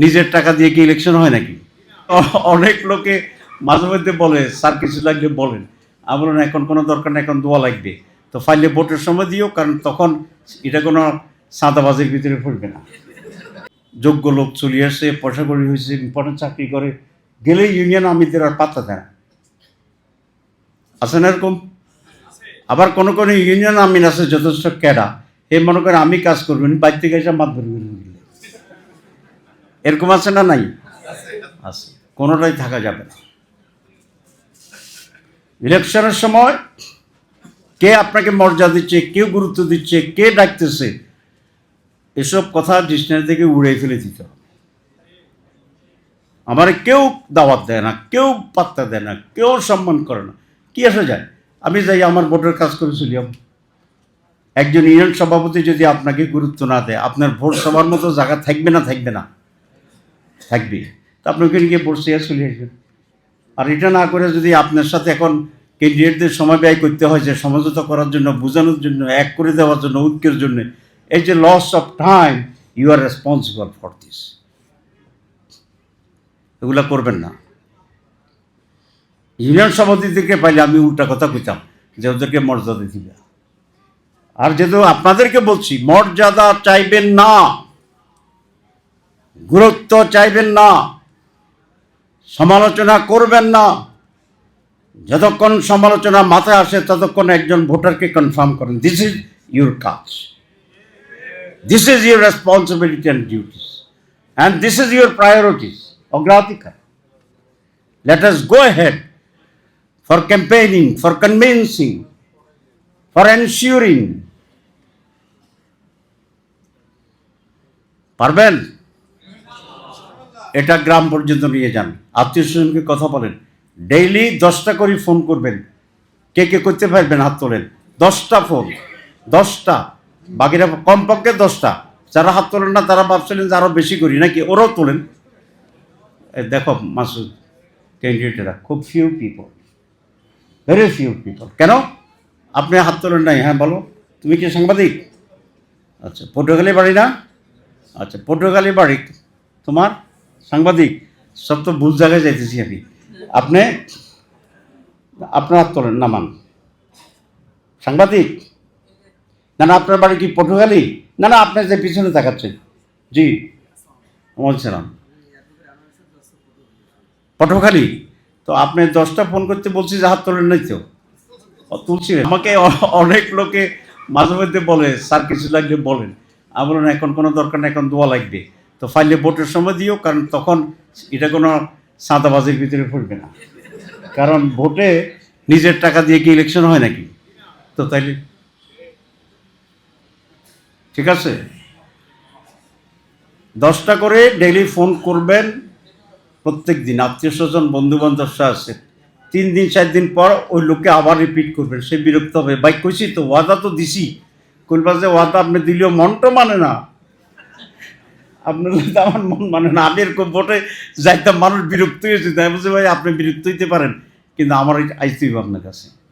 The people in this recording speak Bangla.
নিজের টাকা দিয়ে কি ইলেকশন হয় নাকি? অনেক লোকে মাঝে মধ্যে বলে স্যার কিছু লাগলে বলেন। আমি বললাম এখন কোনো দরকার নেই, এখন দোয়া লাগবে। তো ফাইলে ভোটের সময় দিও, কারণ তখন এটা কোনো চাঁদাবাজির ভিতরে পড়বে না। যোগ্য লোক চলে আসে, পয়সা করি হয়েছে, ইম্পর্টেন্ট চাকরি করে, গেলে ইউনিয়ন আমিদের আর পাত্তা দেয় না। আছে না এরকম? আবার কোনো কোনো ইউনিয়ন আমিন আছে যথেষ্ট ক্যাডা, এ মনে করে আমি কাজ করবেন, বাইর থেকে এসে মাতবরি করে দিলে। এরকম আছে না? নাই? আছে। কোনোটাই থাকা যাবে না। ইলেকশনের সময় কে আপনাকে মর্যাদা দিচ্ছে, কেউ গুরুত্ব দিচ্ছে, কে ডাকতেছে, এসব কথা ডিকশনারি থেকে উড়ে ফেলে দিতে হবে। আমার কেউ দাওয়াত দেয় না, কেউ পাত্তা দেয় না, কেউ সম্মান করে না। কি আসা যায়? আমি যাই আমার ভোটের কাজ করে চলি। একজন ইউনিয়ন সভাপতি যদি আপনাকে গুরুত্ব না দেয়, আপনার ভোট সবার মতো জায়গা থাকবে না? থাকবে না? থাকবে। তা আপনি ওখানে গিয়ে ভোট চেয়ে চলে আসবেন। আর এটা না করে যদি আপনার সাথে এখন ক্যান্ডিডেটদের সময় ব্যয় করতে হয় যে সমঝোতা করার জন্য, বোঝানোর জন্য, এক করে দেওয়ার জন্য, ঐক্যের জন্য, এই যে loss of time, you are responsible for this. এগুলা করবেন না। ইউনিয়ন সভাপতিদেরকে পাইলে আমি উল্টা কথা কইতাম যে ওদেরকে মর্যাদা দিবে। আর যেহেতু আপনাদেরকে বলছি, মর্যাদা চাইবেন না, গুরুত্ব চাইবেন না, সমালোচনা করবেন না। যতক্ষণ সমালোচনা মাথায় আসে ততক্ষণ একজন ভোটারকে কনফার্ম করেন, দিস ইজ ইউর কাজ, this is your responsibility and duties, and this is your priorities, অগ্রাধিকার। Let us go ahead for campaigning, for convincing, for ensuring. পারবেন? এটা গ্রাম পর্যন্ত নিয়ে যান, আত্মীয় স্বজনকে কথা বলেন, ডেইলি 10টা করে ফোন করবেন। কে কে করতে পারবেন হাত তোলেন। 10টা ফোন, 10টা, বাকিরা কমপক্ষে 10টা। যারা হাত তোলেন না তারা ভাবছিলেন যে আরও বেশি করি নাকি, ওরাও তোলেন। দেখো মাসুদ, ক্যান্ডিডেটরা খুব few people, very few people. কেন আপনি হাত তোলেন নাই? হ্যাঁ বলো, তুমি কি সাংবাদিক? আচ্ছা, পটুয়াখালী বাড়ি না? আচ্ছা, পটুয়াখালী বাড়ি, তোমার সাংবাদিক? সব তো ভুল জায়গায় যাইতেছি আমি। আপনি আপনার হাত তোলেন, নামান। সাংবাদিক? না না, আপনার বাড়ি কি পটুয়াখালী? না না, আপনার যে পিছনে তাকাচ্ছেন। জি, বলছিলাম পটুয়াখালী। তো আপনি 10টা ফোন করতে বলছি যে হাত তোলেন নাই তো? তুলছি। আমাকে অনেক লোকে মাঝে মধ্যে বলে স্যার কিছু লাগলে বলেন। আমি বললাম এখন কোনো দরকার নেই, এখন দোয়া লাগবে। তো ফাইলে ভোটের সময় দিও, কারণ তখন এটা কোনো চাঁদাবাজির ভিতরে পড়বে না। কারণ ভোটে নিজের টাকা দিয়ে কি ইলেকশন হয় নাকি? তো তাইলে ঠিক আছে, 10টা করে ডেইলি ফোন করবেন প্রত্যেক দিন। আত্মীয় স্বজন, বন্ধু বান্ধব আছে, 3 দিন 4 দিন পর ওই লোককে আবার রিপিট করবেন। সে বিরক্ত হবে, ভাই কইছি তো, ওয়াদা তো দিছি। কইবা যে ওয়াদা আপনি দিলেও মন তো মানে না, আপনার আমার মন মানে না। আমি এরকম ভোটে যাইতাম, মানুষ বিরক্ত হয়েছে, তাই বলছে ভাই আপনি বিরক্ত হইতে পারেন, কিন্তু আমার আইতেই আপনার কাছে।